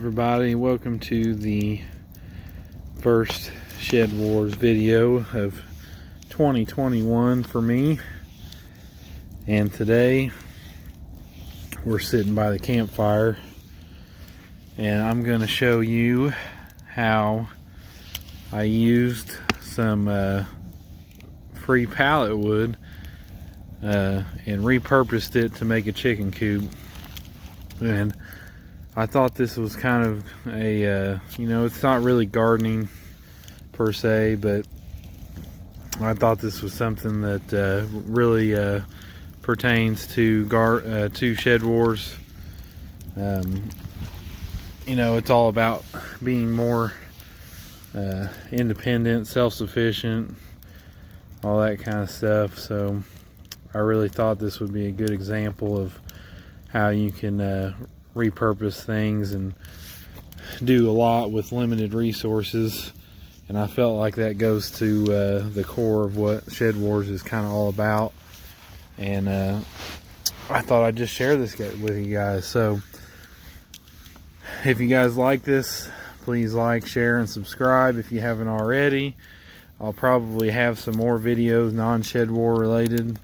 everybody, welcome to the first Shed Wars video of 2021 for me. And today we're sitting by the campfire and I'm going to show you how I used some free pallet wood and repurposed it to make a chicken coop. And I thought this was kind of a, it's not really gardening per se, but I thought this was something that really pertains to Shed Wars. It's all about being more independent, self-sufficient, all that kind of stuff. So I really thought this would be a good example of how you can repurpose things and do a lot with limited resources. And I felt like that goes to the core of what Shed Wars is kind of all about. And I thought I'd just share this with you guys. So if you guys like this, please like, share, and subscribe if you haven't already. I'll probably have some more videos non-Shed War related,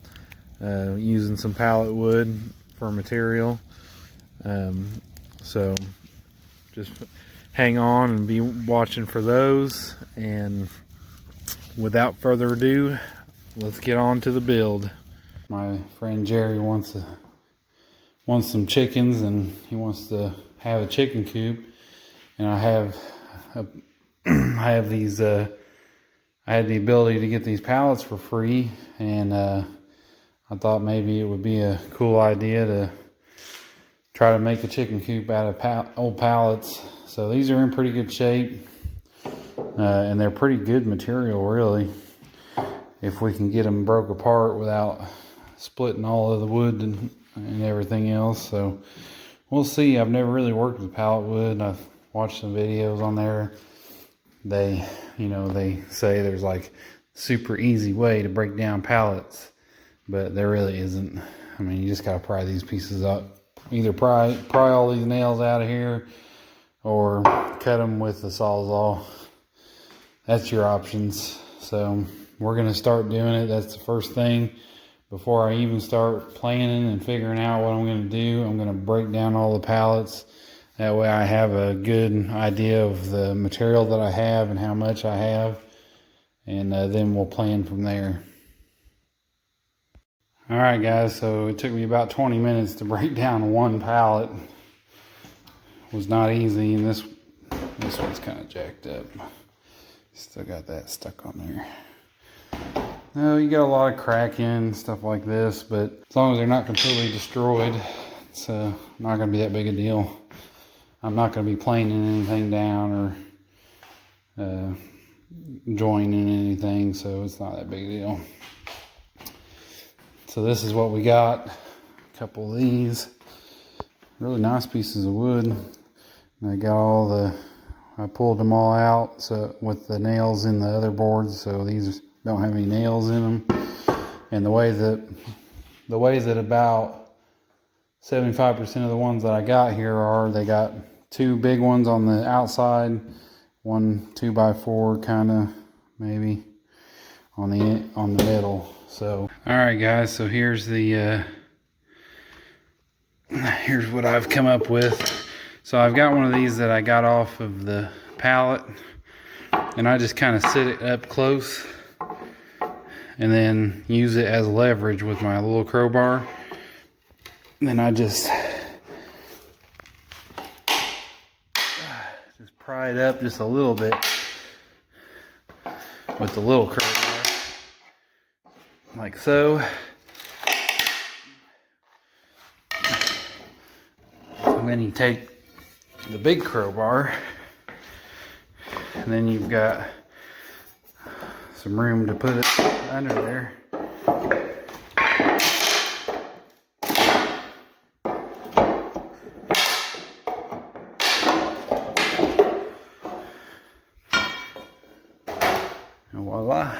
using some pallet wood for material. So just hang on and be watching for those. And without further ado, let's get on to the build. My friend Jerry wants some chickens, and he wants to have a chicken coop. And I had the ability to get these pallets for free, and I thought maybe it would be a cool idea to try to make a chicken coop out of old pallets. So these are in pretty good shape, and they're pretty good material, really, if we can get them broke apart without splitting all of the wood and everything else. So we'll see. I've never really worked with pallet wood. I've watched some videos on there. They say there's like super easy way to break down pallets, but there really isn't. I mean, you just gotta pry these pieces up. Either pry all these nails out of here, or cut them with the Sawzall. That's your options. So we're gonna start doing it. That's the first thing. Before I even start planning and figuring out what I'm gonna do, I'm gonna break down all the pallets. That way I have a good idea of the material that I have and how much I have, and then we'll plan from there. Alright guys, so it took me about 20 minutes to break down one pallet. It was not easy, and this one's kind of jacked up. Still got that stuck on there. No, you got a lot of cracking, stuff like this, but as long as they're not completely destroyed, it's not going to be that big a deal. I'm not going to be planing anything down or joining anything, so it's not that big a deal. So this is what we got. A couple of these really nice pieces of wood. And I got I pulled them all out so with the nails in the other boards, so these don't have any nails in them. And the way that about 75% of the ones that I got here are, they got two big ones on the outside, one 2x4 kind of maybe on the middle. So alright guys, so here's what I've come up with. So I've got one of these that I got off of the pallet, and I just kind of sit it up close and then use it as leverage with my little crowbar. And then I just pry it up just a little bit with the little crowbar, like so. And then you take the big crowbar, and then you've got some room to put it under there. And voila.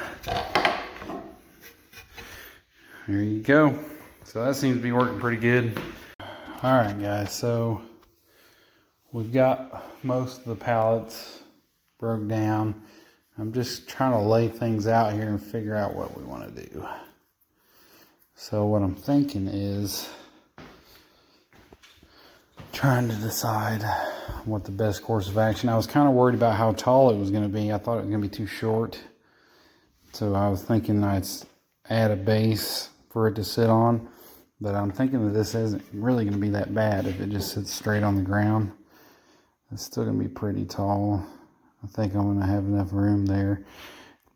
There you go. So that seems to be working pretty good. Alright guys, so we've got most of the pallets broke down. I'm just trying to lay things out here and figure out what we want to do. So what I'm thinking is trying to decide what the best course of action. I was kind of worried about how tall it was going to be. I thought it was going to be too short. So I was thinking I'd add a base for it to sit on. But I'm thinking that this isn't really going to be that bad if it just sits straight on the ground. It's still going to be pretty tall. I think I'm going to have enough room there.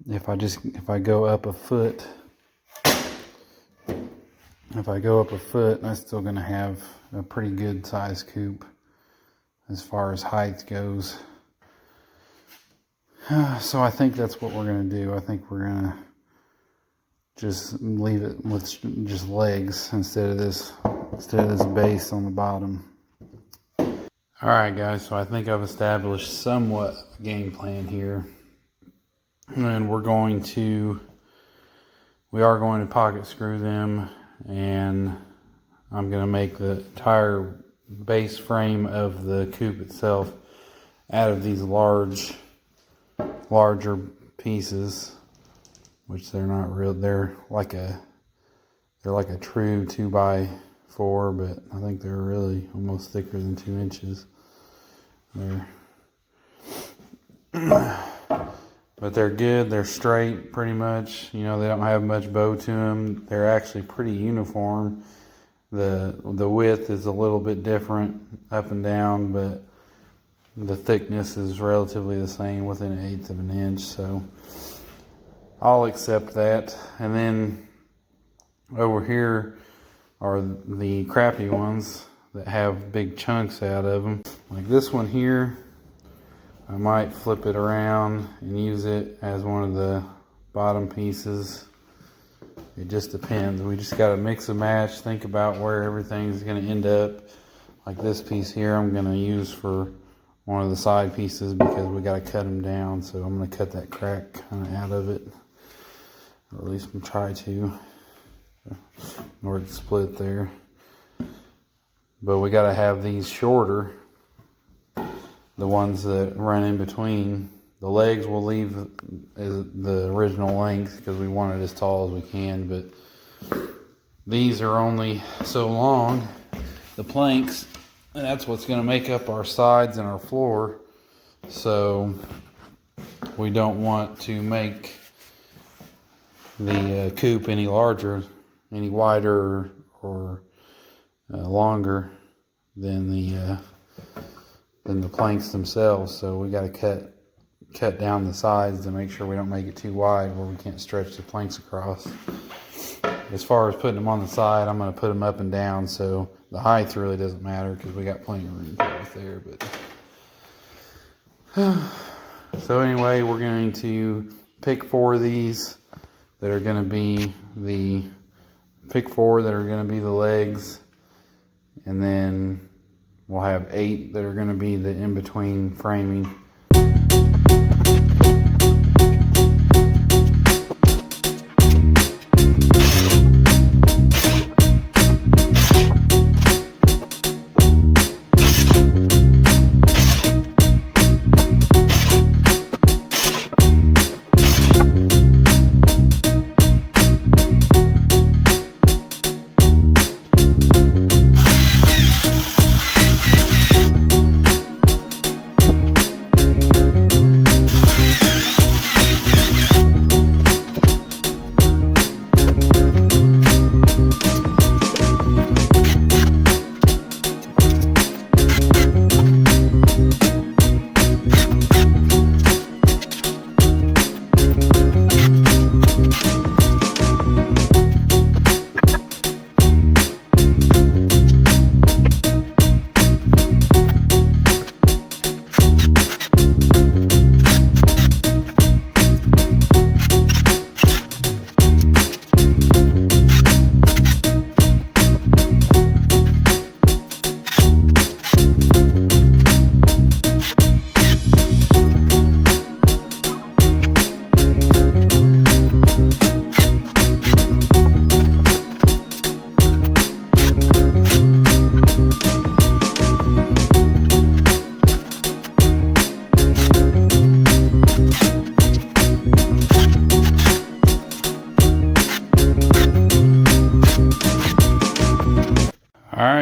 If I go up a foot, I'm still going to have a pretty good size coop as far as height goes. So I think that's what we're going to do. I think we're going to just leave it with just legs instead of this base on the bottom. All right, guys, so I think I've established somewhat a game plan here. And we are going to pocket screw them, and I'm going to make the entire base frame of the coop itself out of these larger pieces, which they're not real. They're like a true 2x4, but I think they're really almost thicker than 2 inches. But they're good. They're straight pretty much. You know, they don't have much bow to them. They're actually pretty uniform. The width is a little bit different up and down, but the thickness is relatively the same, within 1/8 of an inch. So I'll accept that. And then over here are the crappy ones that have big chunks out of them. Like this one here, I might flip it around and use it as one of the bottom pieces. It just depends. We just got to mix and match, think about where everything's going to end up. Like this piece here, I'm going to use for one of the side pieces because we got to cut them down. So I'm going to cut that crack kind of out of it, or at least I'm try to, in order to split there. But we got to have these shorter, the ones that run in between. The legs will leave the original length because we want it as tall as we can, but these are only so long, the planks, and that's what's going to make up our sides and our floor. So we don't want to make the coop any larger, any wider or longer than the planks themselves. So we got to cut down the sides to make sure we don't make it too wide where we can't stretch the planks across. As far as putting them on the side, I'm going to put them up and down, so the height really doesn't matter because we got plenty of room right there. But so anyway, we're going to pick 4 of these that are going to be the legs, and then we'll have 8 that are going to be the in-between framing.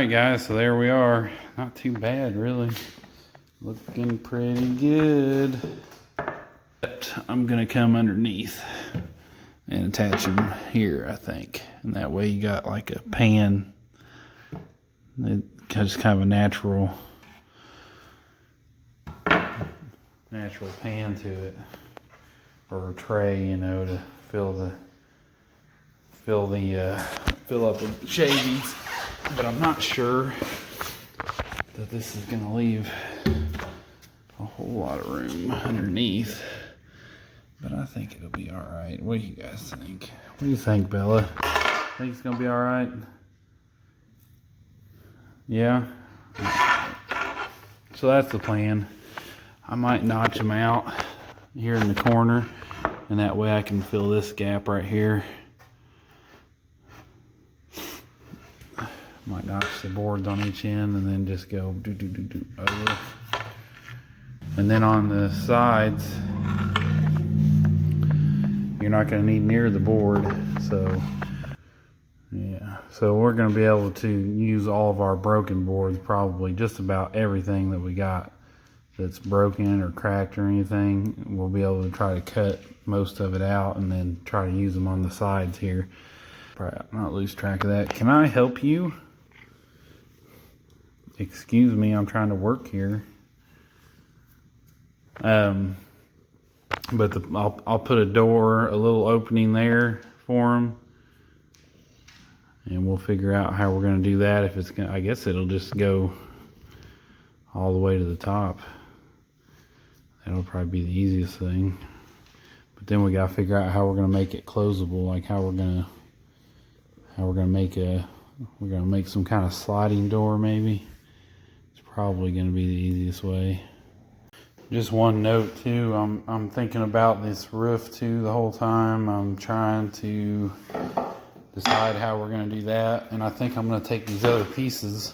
right, guys, so there we are. Not too bad, really. Looking pretty good. I'm gonna come underneath and attach them here, I think. And that way you got like a pan. It's kind of a natural pan to it. Or a tray, you know, to fill up the Chevy's. But I'm not sure that this is gonna leave a whole lot of room underneath. But I think it'll be all right. What do you guys think? What do you think, Bella? Think it's gonna be all right? Yeah? So that's the plan. I might notch them out here in the corner, and that way I can fill this gap right here. Might notch the boards on each end and then just go do over. And then on the sides, you're not going to need near the board, so yeah. So we're going to be able to use all of our broken boards, probably just about everything that we got that's broken or cracked or anything. We'll be able to try to cut most of it out and then try to use them on the sides here. Probably not lose track of that. Can I help you? Excuse me, I'm trying to work here. But I'll put a little opening there for them, and we'll figure out how we're going to do that. If it's gonna, I guess it'll just go all the way to the top. That'll probably be the easiest thing. But then we got to figure out how we're going to make it closable, like how we're going to make some kind of sliding door maybe. It's probably going to be the easiest way. Just one note too, I'm thinking about this roof too the whole time. I'm trying to decide how we're going to do that, and I think I'm going to take these other pieces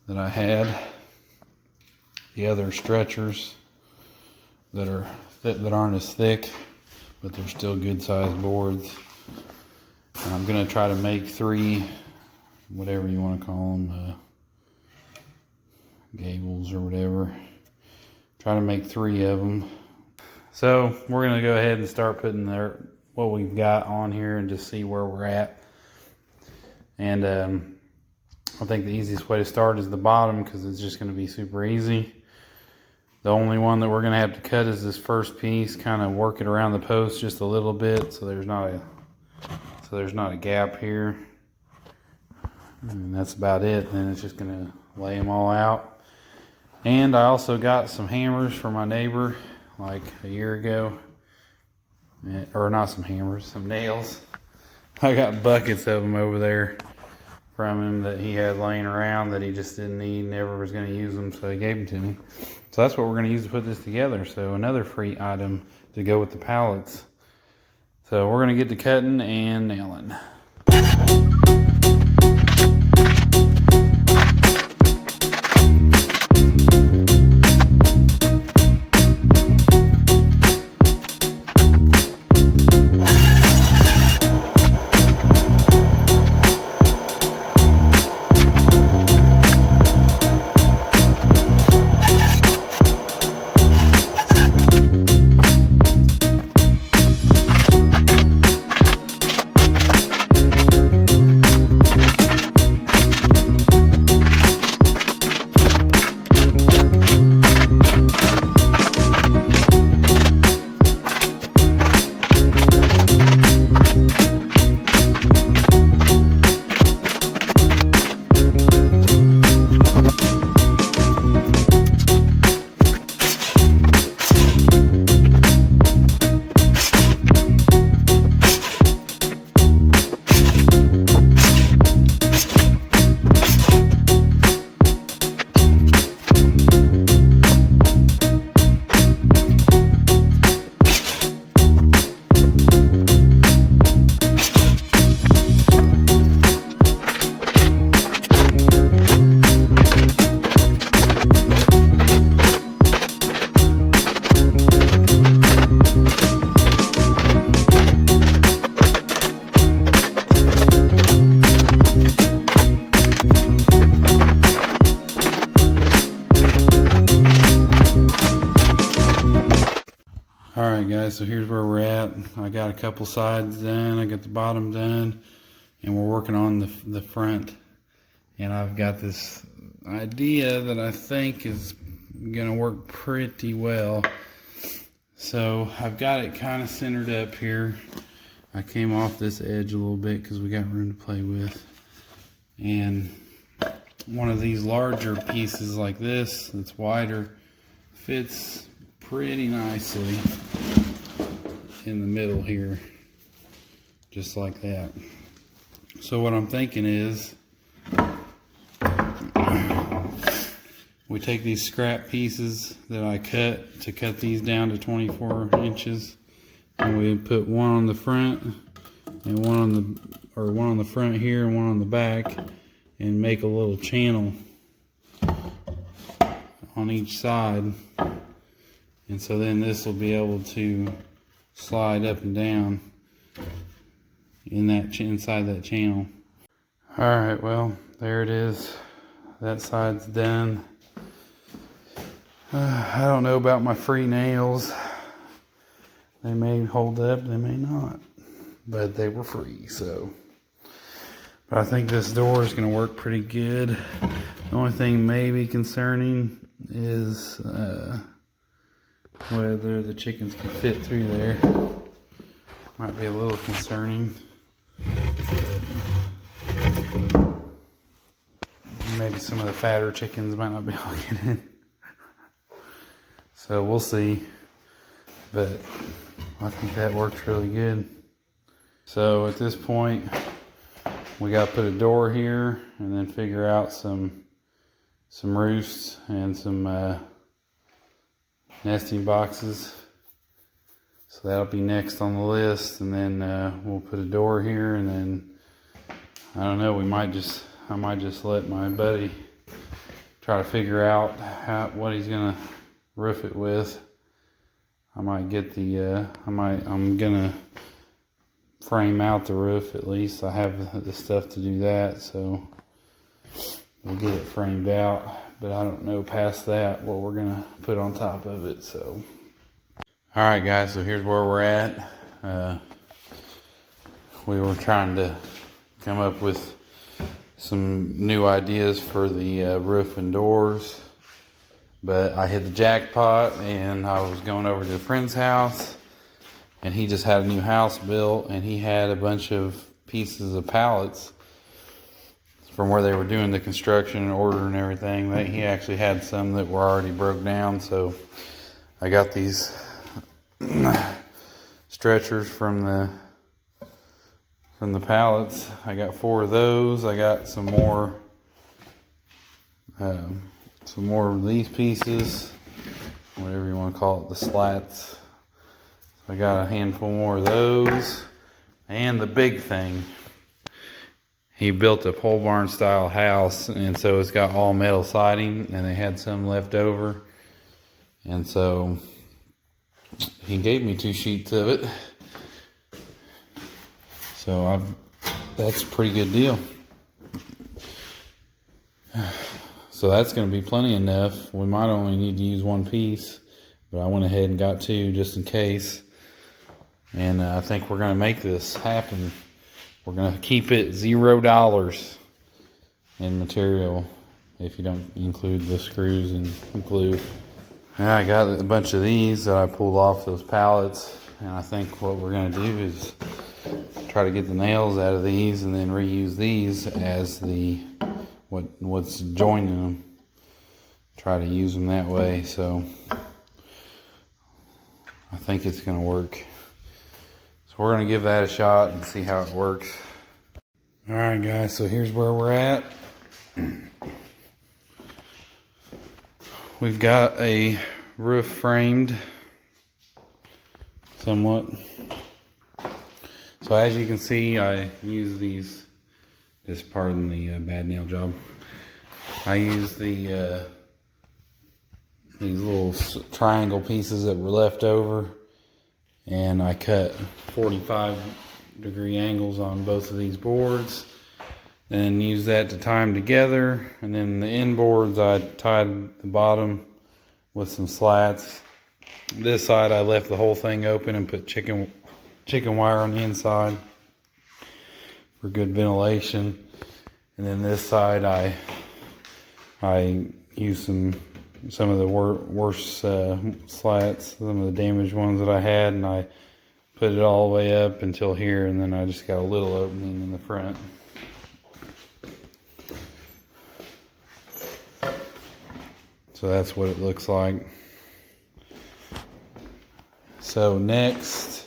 that I had, the other stretchers that aren't as thick, but they're still good sized boards. And I'm going to try to make 3, whatever you want to call them, gables or whatever. Try to make 3 of them. So we're going to go ahead and start putting what we've got on here and just see where we're at. And I think the easiest way to start is the bottom, because it's just going to be super easy. The only one that we're going to have to cut is this first piece, kind of work it around the post just a little bit so there's not a gap here. And that's about it. And then it's just going to lay them all out. And I also got some hammers for my neighbor like a year ago. Or not some hammers, some nails. I got buckets of them over there from him that he had laying around that he just didn't need, never was going to use them, so he gave them to me. So that's what we're going to use to put this together. So another free item to go with the pallets. So we're going to get to cutting and nailing. Alright guys, so here's where we're at. I got a couple sides done, I got the bottom done, and we're working on the front. And I've got this idea that I think is gonna work pretty well. So I've got it kind of centered up here. I came off this edge a little bit because we got room to play with. And one of these larger pieces like this, that's wider, fits pretty nicely in the middle here, just like that. So what I'm thinking is, we take these scrap pieces that I cut to cut these down to 24 inches, and we put one on the front and one on the front here and one on the back, and make a little channel on each side. And so then this will be able to slide up and down in that inside that channel. Alright, well, there it is. That side's done. I don't know about my free nails. They may hold up, they may not. But they were free, so. But I think this door is going to work pretty good. The only thing maybe concerning is whether the chickens can fit through there. Might be a little concerning. Maybe some of the fatter chickens might not be able to get in. So we'll see. But I think that works really good. So at this point, we got to put a door here and then figure out some roosts and some nesting boxes. So that'll be next on the list, and then we'll put a door here, and then I don't know, I might just let my buddy try to figure out what he's gonna roof it with. I might get I'm gonna frame out the roof at least. I have the stuff to do that, so we'll get it framed out. But I don't know past that what we're gonna put on top of it. So, all right, guys. So here's where we're at. We were trying to come up with some new ideas for the roof and doors, but I hit the jackpot, and I was going over to a friend's house, and he just had a new house built, and he had a bunch of pieces of pallets from where they were doing the construction and order and everything. He actually had some that were already broke down, so I got these stretchers from the pallets. I got 4 of those. I got some more of these pieces, whatever you want to call it, the slats. I got a handful more of those, and the big thing, he built a pole barn style house, and so it's got all metal siding, and they had some left over, and so he gave me 2 sheets of it. So that's a pretty good deal. So that's going to be plenty enough. We might only need to use 1 piece, but I went ahead and got 2 just in case. And I think we're going to make this happen. We're going to keep it $0 in material if you don't include the screws and glue. And I got a bunch of these that I pulled off those pallets, and I think what we're going to do is try to get the nails out of these and then reuse these as what's joining them. Try to use them that way. So I think it's going to work. So we're going to give that a shot and see how it works. Alright guys, so here's where we're at. We've got a roof framed somewhat. So as you can see, I use these, just pardon the bad nail job. I use these little triangle pieces that were left over, and I cut 45-degree angles on both of these boards, and use that to tie them together. And then the end boards, I tied the bottom with some slats, This side I left the whole thing open and put chicken wire on the inside for good ventilation. And then this side I used some of the worst slats, some of the damaged ones that I had, and I put it all the way up until here, and then I just got a little opening in the front. So that's what it looks like. So next,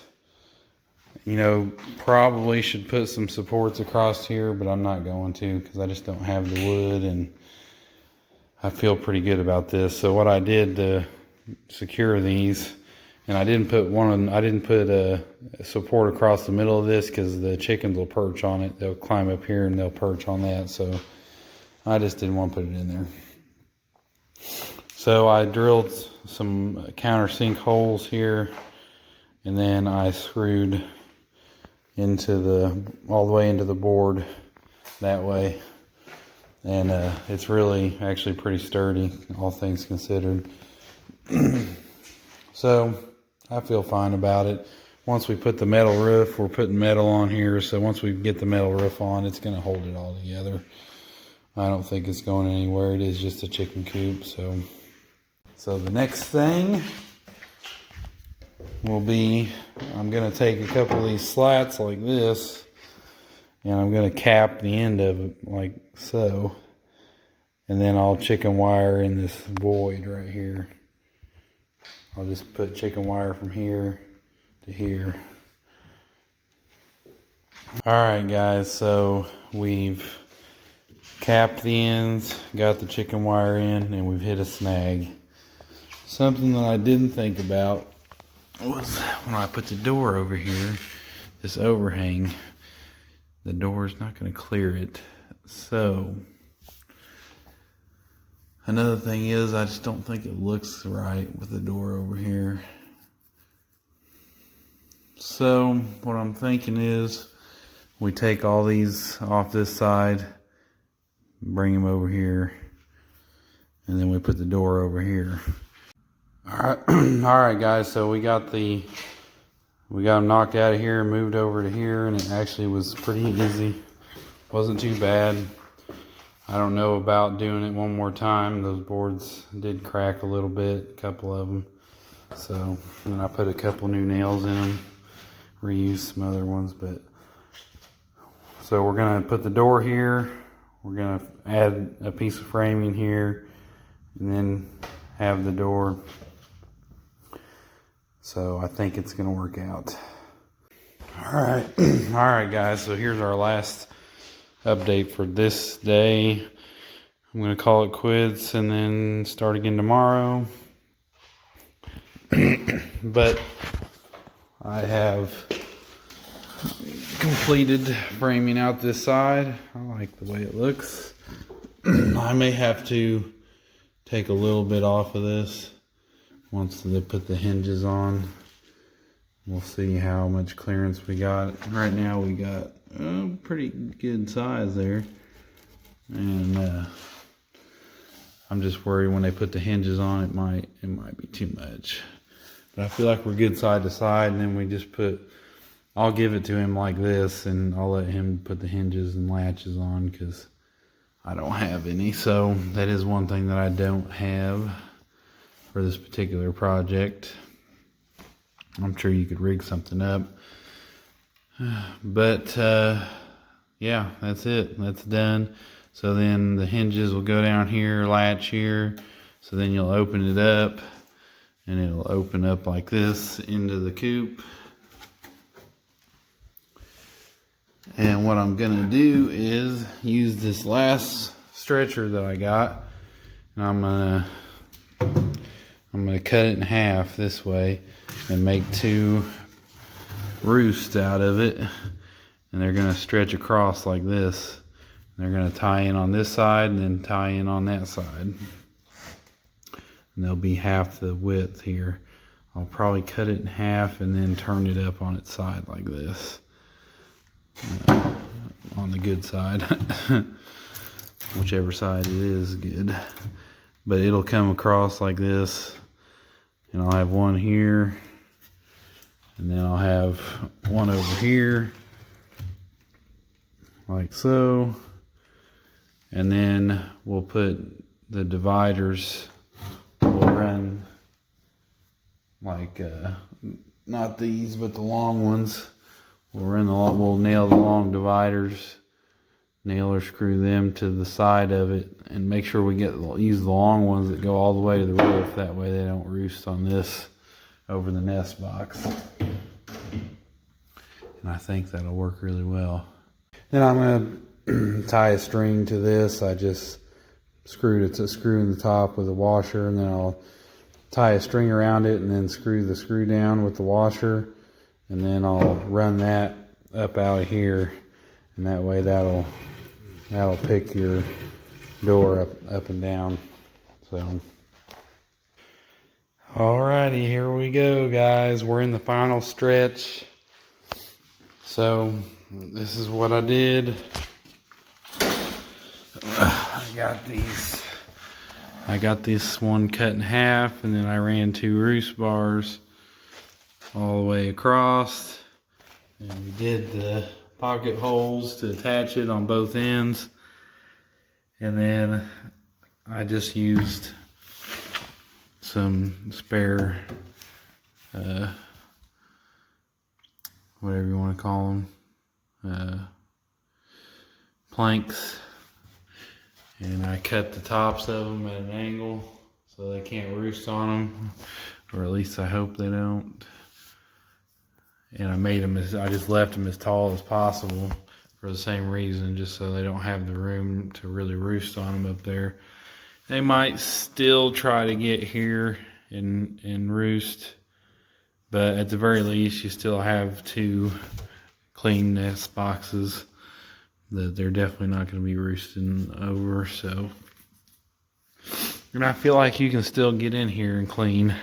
you know, probably should put some supports across here, but I'm not going to because I just don't have the wood, and I feel pretty good about this. So what I did to secure these, and I didn't put a support across the middle of this because the chickens will perch on it. They'll climb up here and they'll perch on that. So I just didn't want to put it in there. So I drilled some countersink holes here, and then I screwed all the way into the board that way. And it's really actually pretty sturdy, all things considered. So I feel fine about it. Once we put the metal roof, we're putting metal on here. So once we get the metal roof on, it's going to hold it all together. I don't think it's going anywhere. It is just a chicken coop. So the next thing will be, I'm going to take a couple of these slats like this, and I'm going to cap the end of it like so. And then I'll chicken wire in this void right here. I'll just put chicken wire from here to here. Alright guys, so we've capped the ends, got the chicken wire in, and we've hit a snag. Something that I didn't think about was when I put the door over here, this overhang, the door is not going to clear it. So another thing is, I just don't think it looks right with the door over here. So what I'm thinking is, we take all these off this side, bring them over here, and then we put the door over here. Alright guys, so we got them knocked out of here and moved over to here, and it actually was pretty easy. Wasn't too bad. I don't know about doing it one more time. Those boards did crack a little bit, a couple of them. So, and I put a couple new nails in them, reused some other ones, but so we're gonna put the door here. We're gonna add a piece of framing here, and then have the door. So I think it's gonna work out. Alright, alright guys, so here's our last update for this day. I'm gonna call it quits and then start again tomorrow. But I have completed framing out this side. I like the way it looks. I may have to take a little bit off of this once they put the hinges on. We'll see how much clearance we got. Right now we got a pretty good size there, and I'm just worried when they put the hinges on, it might be too much. But I feel like we're good side to side, and then we just I'll give it to him like this, and I'll let him put the hinges and latches on because I don't have any. So that is one thing that I don't have for this particular project. I'm sure you could rig something up. But yeah, that's it. That's done. So then the hinges will go down here, latch here. So then you'll open it up, and it'll open up like this into the coop. And what I'm gonna do is use this last stretcher that I got, and I'm gonna cut it in half this way and make 2 roosts out of it, and they're gonna stretch across like this. They're gonna tie in on this side and then tie in on that side, and they'll be half the width here. I'll probably cut it in half and then turn it up on its side like this, on the good side. Whichever side it is good, but it'll come across like this, And I'll have one here, and then I'll have one over here, like so. And then we'll put the dividers, we'll run like, not these, but the long ones. We'll nail the long dividers, nail or screw them to the side of it, and make sure we use the long ones that go all the way to the roof. That way they don't roost on this over the nest box. And I think that'll work really well. Then I'm gonna tie a string to this. I just screwed it to screw in the top with a washer, and then I'll tie a string around it and then screw the screw down with the washer, and then I'll run that up out of here, and that way that'll pick your door up and down. So alrighty, here we go, guys. We're in the final stretch. So this is what I did. I got this one cut in half, and then I ran 2 roost bars all the way across, and we did the pocket holes to attach it on both ends. And then I just used some spare whatever you want to call them, planks, and I cut the tops of them at an angle so they can't roost on them, or at least I hope they don't. And I just left them as tall as possible for the same reason, just so they don't have the room to really roost on them up there. They might still try to get here and roost, but at the very least you still have 2 clean nest boxes that they're definitely not going to be roosting over. So, and I feel like you can still get in here and clean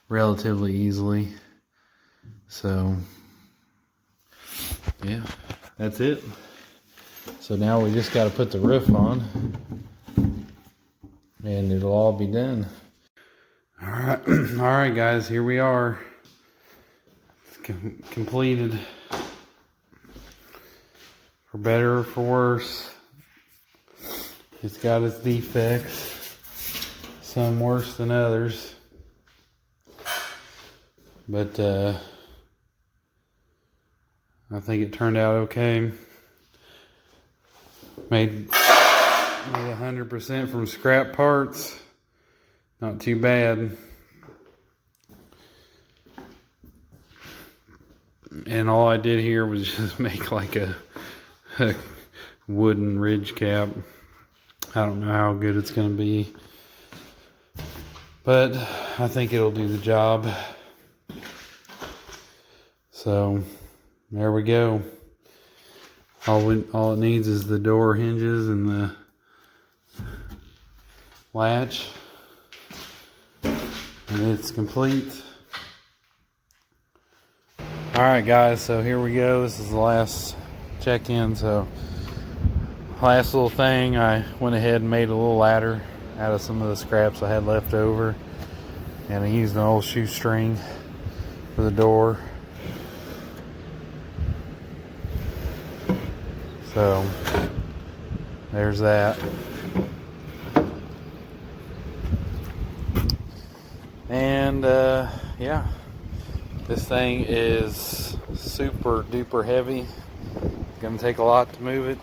relatively easily. So yeah, that's it. So now we just got to put the roof on, and it'll all be done. All right, guys, here we are. It's completed. For better or for worse, it's got its defects, some worse than others, but I think it turned out okay. Made 100% from scrap parts. Not too bad. And all I did here was just make like a wooden ridge cap. I don't know how good it's going to be, but I think it'll do the job. So there we go. All it needs is the door hinges and the latch, and it's complete. Alright, guys, so here we go. This is the last check-in. So last little thing, I went ahead and made a little ladder out of some of the scraps I had left over, and I used an old shoestring for the door. So there's that. And yeah, this thing is super duper heavy. It's gonna take a lot to move it.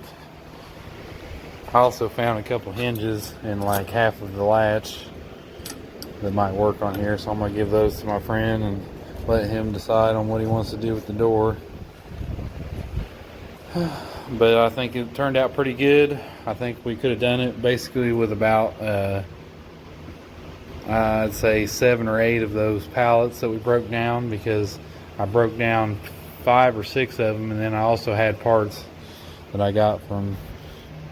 I also found a couple hinges in like half of the latch that might work on here, so I'm gonna give those to my friend and let him decide on what he wants to do with the door. But I think it turned out pretty good. I think we could have done it basically with about I'd say 7 or 8 of those pallets that we broke down, because I broke down 5 or 6 of them, and then I also had parts that I got from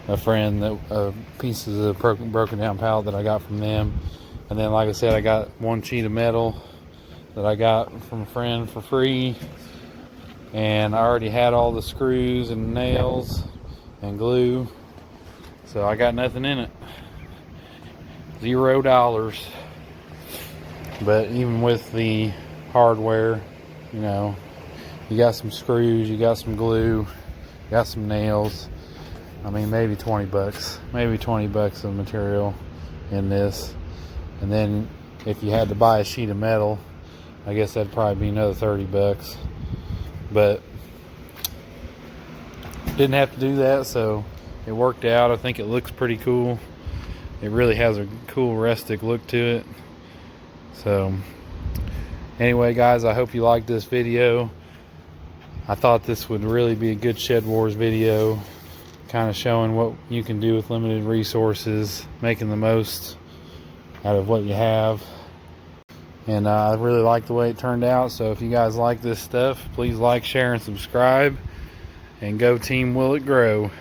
a friend, that pieces of broken down pallet that I got from them. And then, like I said, I got 1 sheet of metal that I got from a friend for free, and I already had all the screws and nails and glue, so I got nothing in it. $0. But even with the hardware, you know, you got some screws, you got some glue, you got some nails. I mean, maybe 20 bucks, maybe 20 bucks of material in this. And then if you had to buy a sheet of metal, I guess that'd probably be another 30 bucks. But didn't have to do that, so it worked out. I think it looks pretty cool. It really has a cool rustic look to it. So anyway, guys, I hope you liked this video. I thought this would really be a good Shed Wars video, kind of showing what you can do with limited resources, making the most out of what you have. And I really like the way it turned out. So if you guys like this stuff, please like, share, and subscribe. And go team, will it grow.